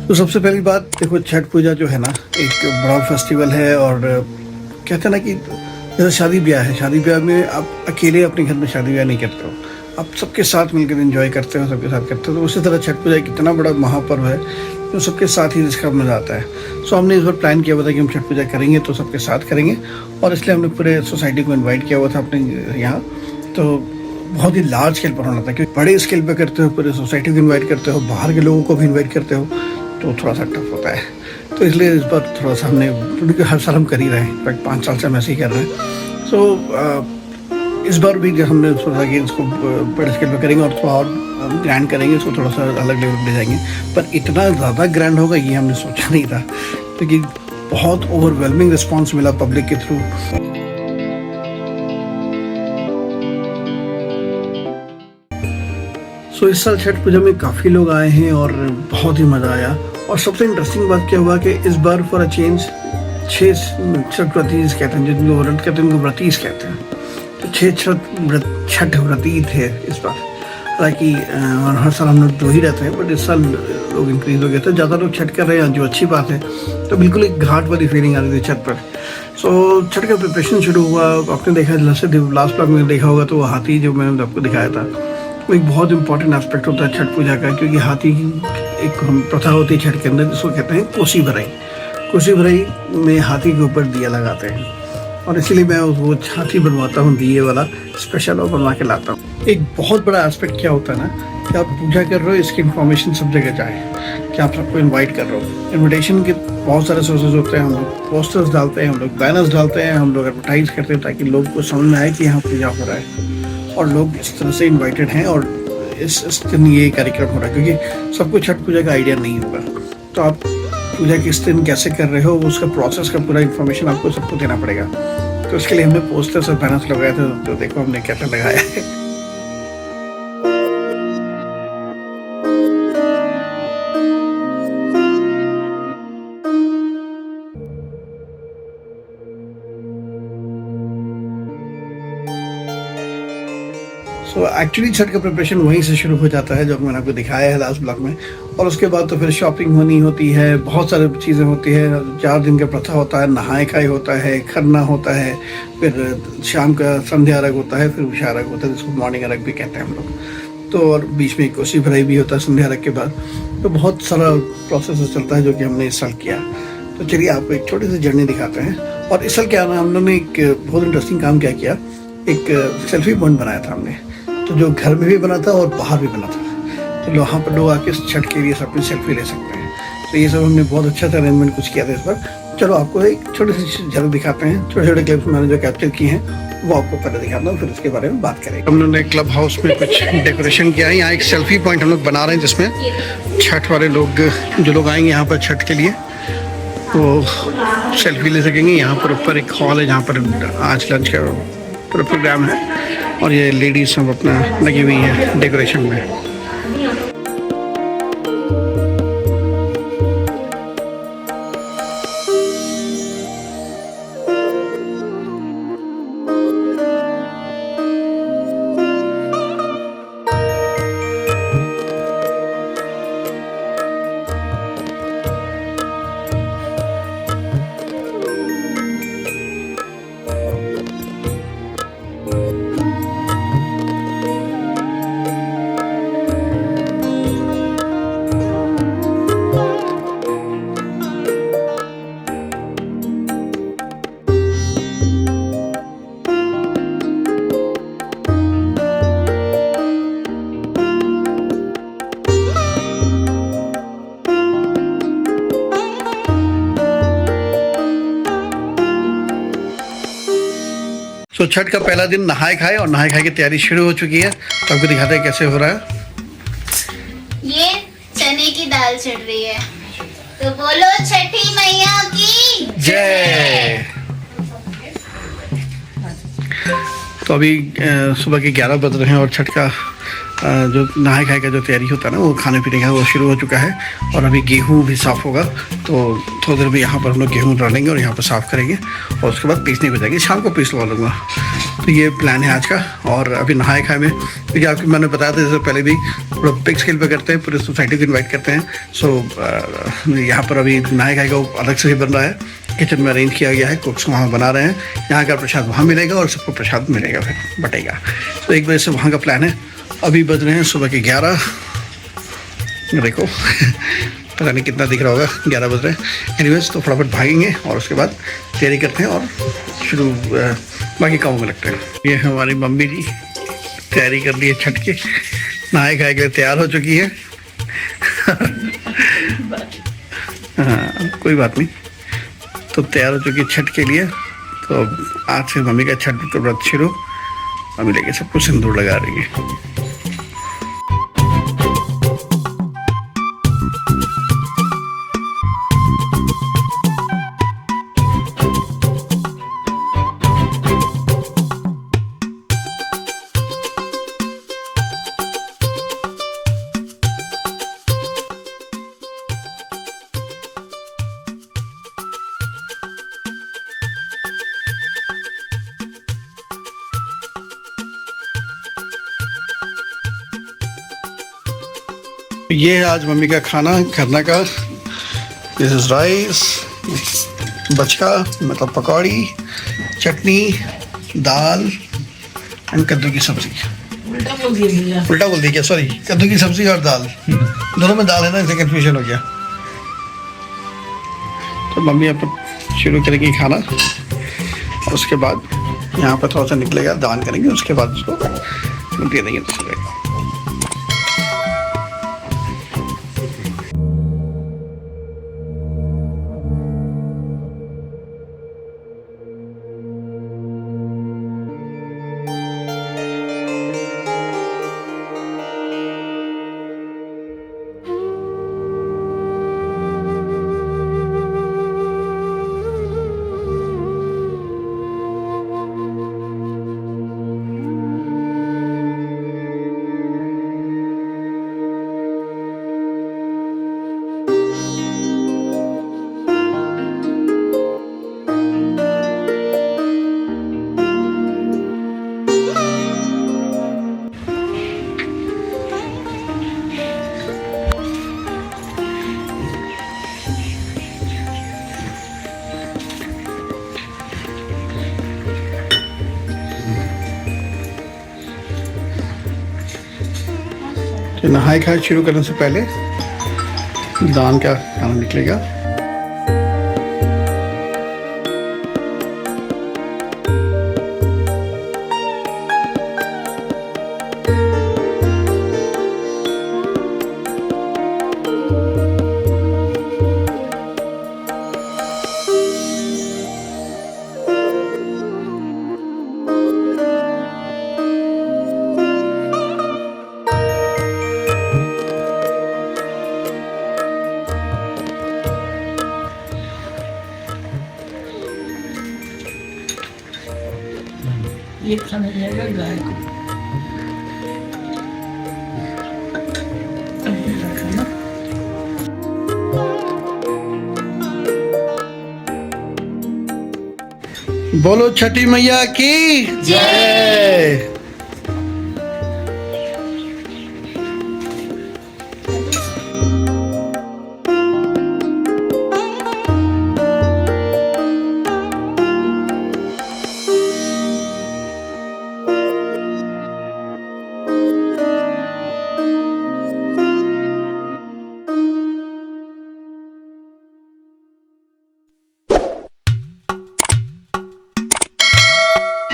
तो सबसे पहली बात देखो, छठ पूजा जो है ना एक बड़ा फेस्टिवल है। और कहते हैं ना कि जैसे शादी ब्याह है, शादी ब्याह में आप अकेले अपने घर में शादी ब्याह नहीं करते हो, आप सबके साथ मिलकर एंजॉय करते हो, सबके साथ करते हो। तो उसी तरह छठ पूजा एक इतना बड़ा महापर्व है जो सबके साथ ही इसका मजा आता है। सो हमने इस बार प्लान किया हुआ था कि हम छठ पूजा करेंगे तो सबके साथ करेंगे, और इसलिए हमने पूरे सोसाइटी को इन्वाइट किया हुआ था अपने यहाँ। तो बहुत ही लार्ज स्केल पर होना था, क्योंकि बड़े स्केल पर करते हो, पूरे सोसाइटी को इन्वाइट करते हो, बाहर के लोगों को भी इन्वाइट करते हो, तो थोड़ा सा टफ होता है। तो इसलिए इस बार थोड़ा सा हमने, क्योंकि हर साल हम कर ही रहे हैं, इनफैक्ट 5 साल से हम ऐसे ही कर रहे हैं। सो इस बार भी हमने सोचा कि इसको बड़े स्केल पर करेंगे और थोड़ा और ग्रैंड करेंगे, इसको थोड़ा सा अलग लेवल पर ले जाएंगे। पर इतना ज़्यादा ग्रैंड होगा ये हमने सोचा नहीं था, क्योंकि बहुत ओवरवेलमिंग रिस्पॉन्स मिला पब्लिक के थ्रू। सो इस साल छठ पूजा में काफ़ी लोग आए हैं और बहुत ही मज़ा आया। और सबसे इंटरेस्टिंग बात क्या हुआ कि इस बार फॉर अ चेंज 6 छठ व्रतीज कहते हैं, जिनको व्रत कहते हैं उनको व्रतीज कहते हैं। तो 6 छठ व्रती थे इस बार। हालांकि हर साल हम लोग 2 ही रहते हैं, बट इस साल लोग इंक्रीज हो गए थे, ज़्यादा लोग छठ कर रहे हैं, जो अच्छी बात है। तो बिल्कुल एक घाट वाली फीलिंग आ रही थी छठ पर। सो छठ का प्रिपरेशन शुरू हुआ। आपने देखा लास्ट ब्लॉग में देखा होगा, तो वो हाथी जो मैंने आपको दिखाया था, वो एक बहुत इंपॉर्टेंट एस्पेक्ट होता है छठ पूजा का, क्योंकि हाथी की एक प्रथा होती है छठ के अंदर, जिसको कहते हैं कोसी भराई। कोसी भराई में हाथी के ऊपर दिया लगाते हैं, और इसीलिए मैं वो हाथी बनवाता हूँ दिए वाला स्पेशल, और बनवा के लाता हूँ। एक बहुत बड़ा एस्पेक्ट क्या होता है ना, कि आप पूजा कर रहे हो, इसकी इन्फॉर्मेशन सब जगह जाए, कि आप सबको इन्वाइट कर रहे हो। इन्विटेशन के बहुत सारे सोर्सेज होते हैं, हम लोग पोस्टर्स डालते हैं, हम लोग बैनर्स डालते हैं, हम लोग एडवर्टाइज करते हैं, ताकि लोग को समझ में आए कि यहाँ पूजा हो रहा है और लोग इस तरह से इन्वाइटेड हैं, और इस दिन ये कार्यक्रम हो रहा है। क्योंकि सबको छठ पूजा का आइडिया नहीं होगा, तो आप पूजा किस दिन कैसे कर रहे हो, उसका प्रोसेस का पूरा इन्फॉर्मेशन आपको सबको देना पड़ेगा। तो इसके लिए हमने पोस्टर्स और बैनर्स लगाए थे, तो देखो हमने कैसे लगाया है। सो एक्चुअली छठ का प्रिपरेशन वहीं से शुरू हो जाता है, जो मैंने आपको दिखाया है लास्ट ब्लॉग में। और उसके बाद तो फिर शॉपिंग होती है, बहुत सारी चीज़ें होती है। 4 दिन का प्रथा होता है, नहाए खाए होता है, खरना होता है, फिर शाम का संध्या अर्घ होता है, फिर उषा अर्घ होता है, जिसको मॉर्निंग अर्घ भी कहते हैं हम लोग। तो और बीच में कोसी भराई भी होता है संध्या अर्घ के बाद। तो बहुत सारा प्रोसेस चलता है, जो कि हमने इस साल किया। तो चलिए आपको एक छोटी सी जर्नी दिखाते हैं। और इस साल क्या ना, हम लोगों ने एक बहुत इंटरेस्टिंग काम क्या किया, एक सेल्फी पॉइंट बनाया था हमने, तो जो घर में भी बना था और बाहर भी बना था। तो वहाँ पर लोग आके छठ के लिए अपनी सेल्फी ले सकते हैं। तो ये सब हमने बहुत अच्छा सा अरेंजमेंट कुछ किया था इस बार। चलो आपको एक छोटी सी झलक दिखाते हैं, छोटे छोटे क्लिप्स मैंने जो कैप्चर किए हैं वो आपको पहले दिखाता हूँ, फिर उसके बारे में बात करेंगे। हम लोगों ने क्लब हाउस में कुछ डेकोरेशन किया है। यहाँ एक सेल्फी पॉइंट हम लोग बना रहे हैं, जिसमें छठ वाले लोग, जो लोग आएंगे यहाँ पर छठ के लिए, वो सेल्फी ले सकेंगे। यहाँ पर ऊपर एक हॉल है, जहाँ पर आज लंच का पूरा प्रोग्राम है, और ये लेडीज सब अपना लगी हुई है डेकोरेशन में। तो छठ का पहला दिन नहाए खाए, और नहाए खाए की तैयारी शुरू हो चुकी है। तो आपको दिखाते हैं कैसे हो रहा है। ये चने की दाल चढ़ रही है, तो बोलो छठी मैया की जय। तो अभी सुबह के 11 बज रहे हैं और छठ का जो नहाए खाए का जो तैयारी होता है ना, वो खाने पीने का वो शुरू हो चुका है। और अभी गेहूँ भी साफ़ होगा, तो थोड़ी देर में यहाँ पर हम लोग गेहूँ डालेंगे और यहाँ पर साफ़ करेंगे और उसके बाद पीसने को जाएंगे। शाम को पीस लगा लूँगा। तो ये प्लान है आज का। और अभी नहाए खाए में क्योंकि आपको मैंने बताया था जैसे पहले भी पूरा बिग स्केल पे करते हैं, पूरे सोसाइटी को इन्वाइट करते हैं। सो यहाँ पर अभी नहाए खाए का अलग से ही बन रहा है, किचन में अरेंज किया गया है, कुक्स वहाँ बना रहे हैं। यहाँ का प्रसाद वहाँ मिलेगा और सबको प्रसाद मिलेगा, फिर बटेगा। तो 1 बजे से वहाँ का प्लान है। अभी बज रहे हैं सुबह के 11। देखो पता नहीं कितना दिख रहा होगा, 11 बज रहे हैं। एनीवेज तो फटाफट भागेंगे और उसके बाद तैयारी करते हैं और शुरू बाकी कामों में लगते हैं। ये हमारी मम्मी जी तैयारी कर ली है छठ की, नहाए खाए के लिए तैयार हो चुकी है। हाँ कोई बात नहीं, तो तैयार हो चुकी है छठ के लिए। तो आज से मम्मी का छठ का व्रत शुरू। मम्मी लेके सबको सिंदूर लगा रही है। ये है आज मम्मी का खाना खरना का। दिस इज राइस, बचका मतलब पकौड़ी, चटनी, दाल एंड कद्दू की सब्जी। उल्टा बोल दिया क्या, सॉरी। कद्दू की सब्जी और दाल, दोनों में दाल है ना, इससे कंफ्यूजन हो गया। तो मम्मी अब शुरू करेगी खाना और उसके बाद यहाँ पर थोड़ा सा निकलेगा, दान करेंगे, उसके बाद उसको दे देंगे तो चलेगा। तो नहाए खाए शुरू करने से पहले दान का खाना निकलेगा। ये खाना जाएगा गाय को। खाना बोलो छठी मैया की जय।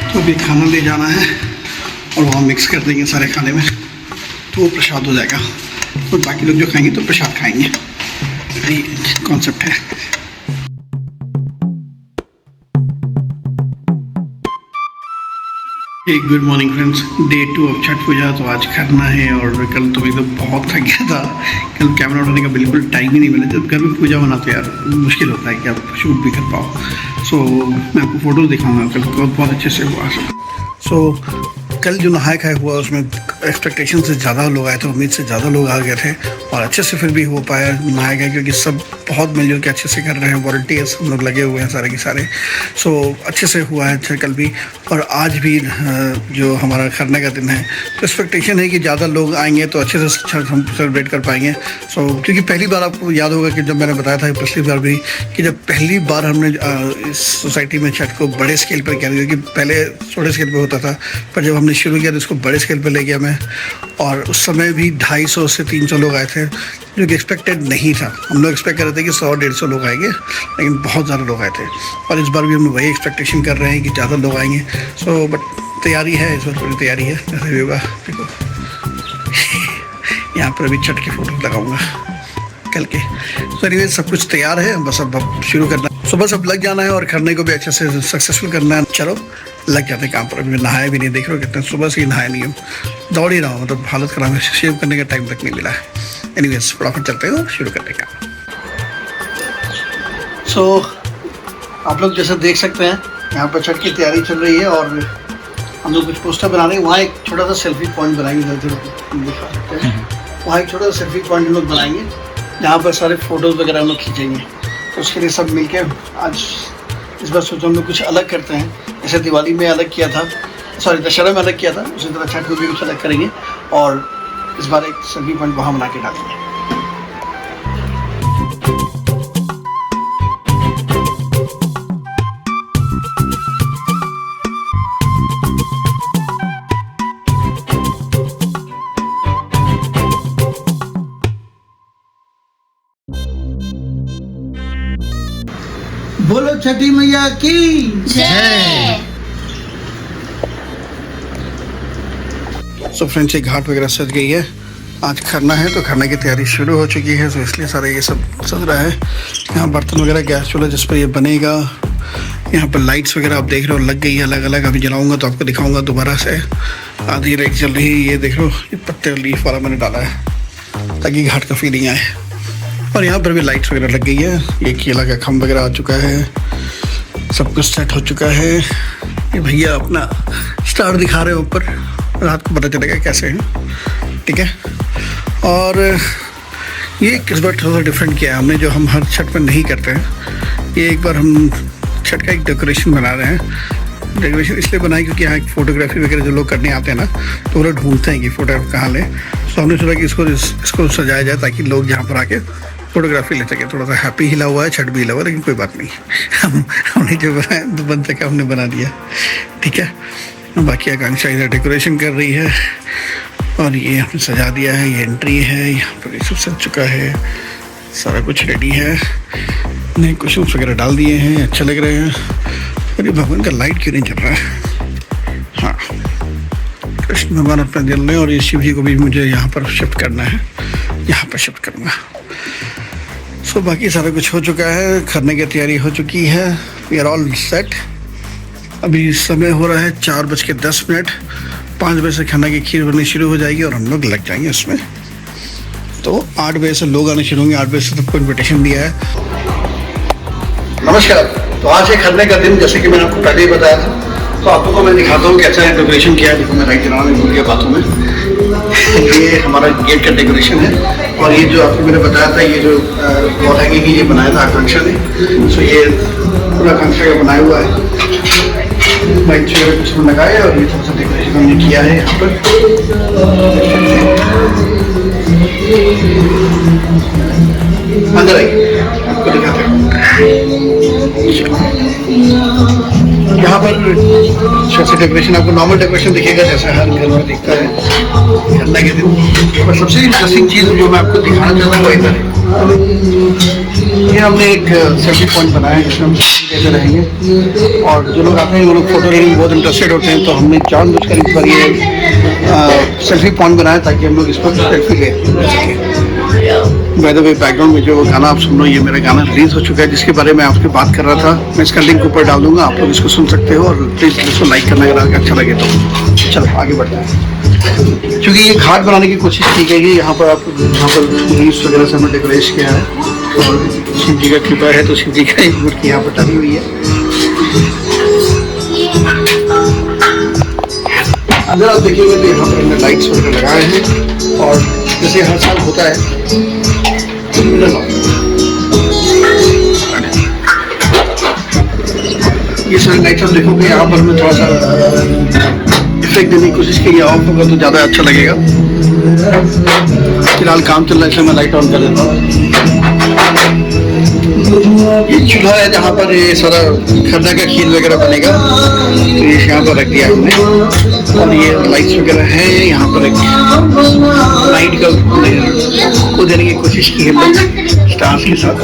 तो अभी खाना ले जाना है और वहाँ मिक्स कर देंगे सारे खाने में, तो वो प्रसाद हो जाएगा। और बाकी लोग जो खाएंगे तो प्रसाद खाएंगे, यही कॉन्सेप्ट है। Good morning friends, day 2 of Chhath Puja. तो आज करना है और कल तो एकदम बहुत थक गया था। कल कैमरा उठाने का बिल्कुल टाइम ही नहीं मिला। जब घर में पूजा होना तो यार मुश्किल होता है कि आप शूट भी कर पाओ। सो मैं आपको फोटोज दिखाऊंगा कल, बहुत अच्छे से हुआ। सो कल जो नहाए खाए हुआ उसमें एक्सपेक्टेशन से ज़्यादा लोग आए थे, उम्मीद से ज़्यादा लोग आ गए थे और अच्छे से फिर भी हो पाया नहाए गए, क्योंकि सब बहुत मिलजुल के अच्छे से कर रहे हैं, वॉलंटियर्स हम लोग लगे हुए हैं सारे के सारे। सो अच्छे से हुआ है अच्छा कल भी, और आज भी जो हमारा खरने का दिन है तो एक्सपेक्टेशन है कि ज़्यादा लोग आएंगे तो अच्छे से हम सेलिब्रेट कर पाएंगे। सो क्योंकि पहली बार आपको याद होगा कि जब मैंने बताया था पिछली बार भी कि जब पहली बार हमने इस सोसाइटी में छठ को बड़े स्केल पर किया, क्योंकि पहले छोटे स्केल पर होता था, पर जब हमने शुरू किया तो इसको बड़े स्केल पर ले गया मैं, और उस समय भी 250 से 300 लोग आए थे, जो कि एक्सपेक्टेड नहीं था। हम लोग एक्सपेक्ट कर रहे थे कि 100-150 लोग आएंगे, लेकिन बहुत ज़्यादा लोग आए थे, और इस बार भी हम वही एक्सपेक्टेशन कर रहे हैं कि ज़्यादा लोग आएंगे। सो बट तैयारी है, इस बार पूरी तैयारी है जैसे भी होगा। देखो यहाँ पर अभी छठ की फोटो लगाऊंगा कल के। तो एनीवे सब कुछ तैयार है, बस अब शुरू करना, सुबह सब लग जाना है और खरने को भी अच्छे से सक्सेसफुल करना है। चलो लग जाते हैं काम पर। अभी नहाया भी नहीं, देख रहे हो कितने सुबह से ही नहाया नहीं हूँ, दौड़ ही रहा हूँ, मतलब हालत खराब है, शेव करने का टाइम तक नहीं मिला है। एनीवेज फटाफट चलते हैं शुरू करने का। सो आप लोग जैसे देख सकते हैं यहाँ पर छठ की तैयारी चल रही है और हम लोग कुछ पोस्टर बना रहे हैं। वहाँ एक छोटा सा सेल्फी पॉइंट बनाएंगे, दिखा सकते हैं, वहाँ एक छोटा सा सेल्फी पॉइंट हम लोग बनाएंगे जहाँ पर सारे फ़ोटोज़ वगैरह हम लोग खींचेंगे। तो उसके लिए सब मिलके आज इस बार सोचा हम लोग कुछ अलग करते हैं, जैसे दिवाली में अलग किया था, सॉरी दशहरा में अलग किया था, उसी तरह छठ में भी कुछ अलग करेंगे और इस बार एक सेल्फी पॉइंट वहाँ बना के डालेंगे। बोलो छठी मैया की जय। सो फ्रेंड्स, एक घाट वगैरह सज गई है, आज खरना है तो खरने की तैयारी शुरू हो चुकी है, तो इसलिए सारा ये सब सज रहा है। यहाँ बर्तन वगैरह गैस चूल्हा जिस पर ये बनेगा, यहाँ पर लाइट्स वगैरह आप देख रहे हो लग गई है अलग अलग। अभी जलाऊंगा तो आपको दिखाऊंगा दोबारा से। आधी लाइट जल रही है, ये देख लो, ये पत्ते लीफ वाला मैंने डाला है ताकि घाट का फीलिंग आए। और यहाँ पर भी लाइट्स वगैरह लग गई है, ये केला का खम्भ वगैरह आ चुका है, सब कुछ सेट हो चुका है। ये भैया अपना स्टार दिखा रहे हैं ऊपर, रात को पता चलेगा कैसे है, ठीक है। और ये इस बार थोड़ा सा डिफरेंट किया है हमने, जो हम हर छठ में नहीं करते हैं। ये एक बार हम छठ का एक डेकोरेशन बना रहे हैं। डेकोरेशन इसलिए बनाई क्योंकि यहाँ फोटोग्राफी वगैरह जो लोग करने आते हैं ना, तो वो लोग ढूंढते हैं कि फ़ोटो कहाँ लें। तो हमने सोचा कि इसको सजाया जाए ताकि लोग यहाँ पर आके फोटोग्राफी ले सके। थोड़ा सा हैप्पी हिला हुआ है, छठ भी हिला हुआ है, लेकिन कोई बात नहीं, हमने जो बनाया तो बन सका, हमने बना दिया, ठीक है। बाकी आकांक्षा इधर डेकोरेशन कर रही है और ये हमने सजा दिया है, ये एंट्री है, यहाँ पर ये सब सज चुका है, सारा कुछ रेडी है। नए कुशन्स वगैरह डाल दिए हैं, अच्छे लग रहे हैं। अरे भगवान का लाइट क्यों नहीं जल रहा है? हाँ, कृष्ण भगवान अपना जल रहे हैं और ये शिव जी को भी मुझे यहाँ पर शिफ्ट करना है, यहाँ पर शिफ्ट करूँगा। सो बाकी सारा कुछ हो चुका है, खरने की तैयारी हो चुकी है, वी आर ऑल सेट। अभी समय हो रहा है 4:10। 5 बजे से खाना की खीर बननी शुरू हो जाएगी और हम लोग लग जाएंगे उसमें। तो 8 बजे से लोग आने शुरू होंगे, 8 बजे से सबको इन्विटेशन दिया है। नमस्कार। तो आज है खरने का दिन, जैसे कि मैंने आपको पहले ही बताया था, तो आप लोगों को मैं दिखाता हूँ कैसा है डेकोरेशन किया है। देखो मैं लाइट जलाना भूल गया बातों में। ये हमारा गेट का डेकोरेशन है और ये जो आपको मैंने बताया था, ये जो वॉल हैंगिंग ये बनाया था आकांक्षा ने। सो ये पूरा आकांक्षा का बनाया हुआ है, लाइट वगैरह कुछ लगाए और ये थोड़ा सा डेकोरेशन हमने किया है यहाँ पर। अंदर आइए, आपको दिखाते हैं। यहाँ पर सबसे डेकोरेशन आपको नॉर्मल डेकोरेशन दिखेगा जैसा हर घर में दिखता है खरना के दिन। और सबसे इंटरेस्टिंग चीज़ जो मैं आपको दिखाना चाहता हूँ वो इधर है। ये हमने एक सेल्फी पॉइंट बनाया है जिसमें हम सेल्फी लेते रहेंगे और जो लोग आते हैं वो लोग फोटो लेने में बहुत इंटरेस्टेड होते हैं। तो हमने जानबूझकर इस बार ये सेल्फी पॉइंट बनाया ताकि हम लोग इस पर सेल्फी ले सकें। बाय द वे, बैकग्राउंड में जो गाना आप सुन रहे हो, ये मेरा गाना रिलीज हो चुका है जिसके बारे में आपसे बात कर रहा था। मैं इसका लिंक ऊपर डाल दूंगा, आप लोग इसको सुन सकते हो और प्लीज़ इसको लाइक करना अगर अच्छा लगे तो। चलो आगे बढ़ते हैं। क्योंकि ये घाट बनाने की कोशिश की गई है, यहाँ पर आप यहाँ पर लीव्स वगैरह से हमने डेकोरेट किया है और शिव जी का कृपा है तो शिव जी का एक मूर्ति यहाँ पर डाली हुई है। अंदर आप देखेंगे तो यहाँ पर हमने लाइट्स वगैरह लगाए हैं और जैसे हर साल होता है ये सारी लाइट्स आप देखोगे यहाँ पर हमें थोड़ा सा इफेक्ट देने की कोशिश की, ऑफ होगा तो ज़्यादा अच्छा लगेगा। फिलहाल काम चल रहा है इसलिए मैं लाइट ऑन कर देता हूँ। ये चूल्हा है जहाँ पर ये सारा खरना का खीर वगैरह बनेगा, तो ये यहाँ पर रख दिया हमने। और ये लाइट्स वगैरह है, यहाँ पर एक लाइट का को देने की कोशिश की है स्टार्स के साथ।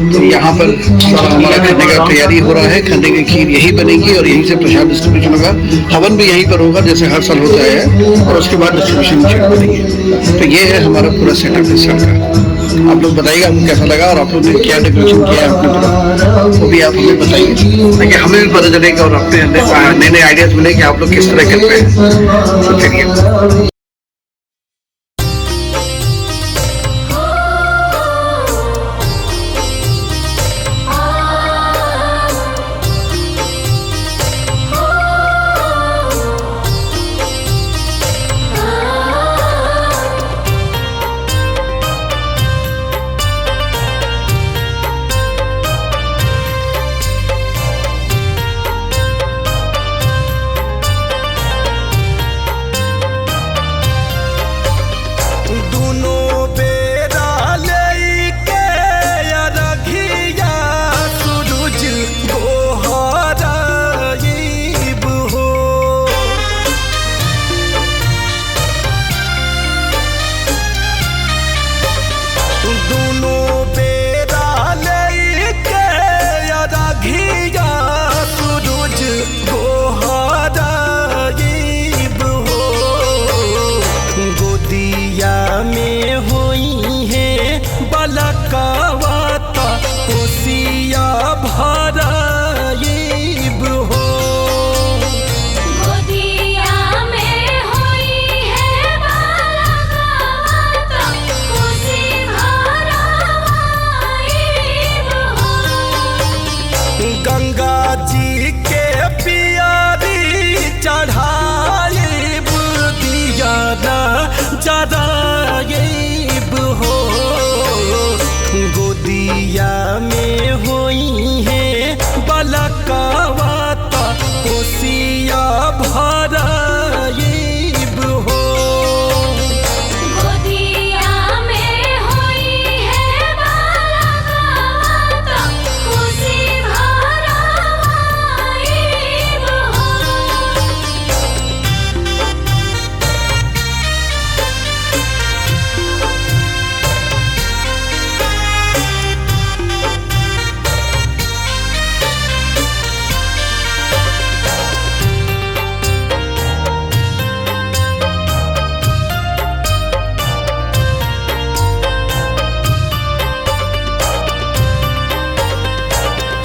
तो यहाँ पर सारा हमारा खरने का तैयारी हो रहा है। खरने की खीर यही बनेगी और यहीं से प्रसाद डिस्ट्रीब्यूशन होगा। हवन भी यहीं पर होगा जैसे हर साल होता है, और उसके बाद डिस्ट्रीब्यूशन शुरू करेंगे। तो ये है हमारा पूरा सेटअप इस साल का। आप लोग बताइएगा आपको कैसा लगा और आप लोग ने क्या डेकोरेशन किया है अपने तरफ, वो भी आप हमें बताइए ताकि हमें भी पता चलेगा और अपने नए नए आइडियाज मिले कि आप लोग किस तरह करते हैं। तो चलिए गोदिया में होई है बलकावाता कोसिया भराइब हो। गोदिया में होई है बलकावाता कोसी भराइब हो।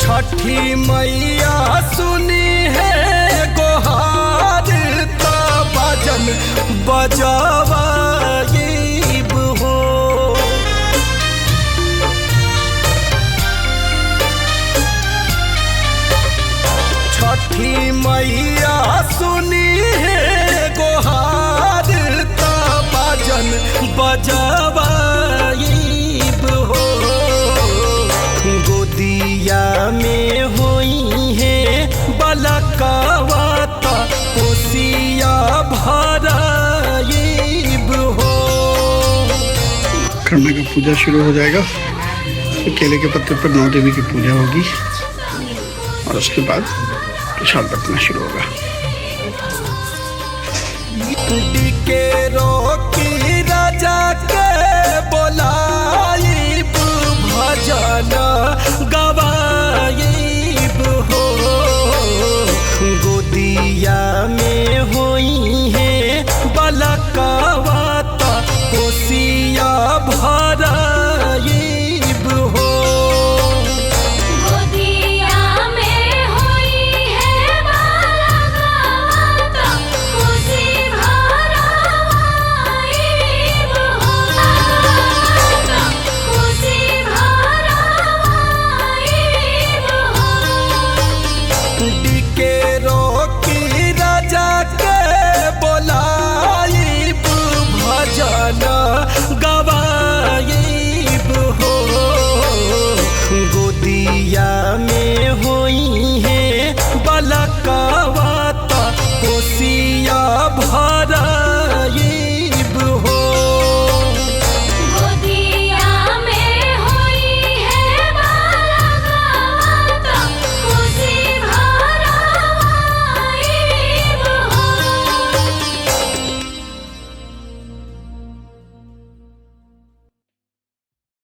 छठी मैया सुनी है गोहार ता बाजन बजावाइब हो। छठी मैया सुनी है गोहार ता बाजन बजावाइब हो। गोदिया में होई है बलकावाता कोसिया भराइब हो। खरना का पूजा शुरू हो जाएगा। तो केले के पत्ते पर 9 देवी की पूजा होगी और उसके बाद प्रसाद बंटना शुरू होगा। के